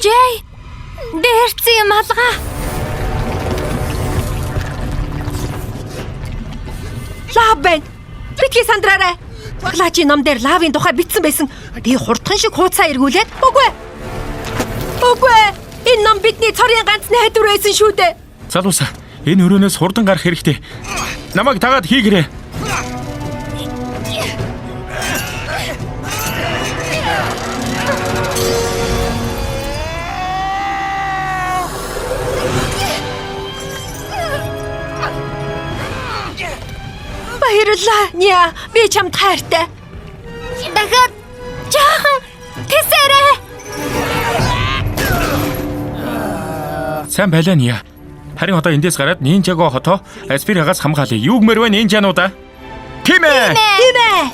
Жэй! Дээрцэн юм алгаа. Лав байна. Битгий сандраарай. Клачи ном дээр лавын тухай бичсэн байсан. Би хурдхан шиг хууцаа эргүүлээд үгүй. Энэ ном бидний цорын ганц найдвар байсан шүү дээ. Залуусаа, энэ өрөөнөөс хурдан гарах хэрэгтэй. Намайг дагаад хийгэрээ. Баярлалаа. Ня, би чамд хайртай. Дахиад жаахан тэсэрээ. Сайн байлаа Ния. Харин одоо эндээс гараад Нинжаго хотоо Аспирагаас хамгаалъя. Юу гэмээр вэ Нинжануудаа? Кимэ! Нэ.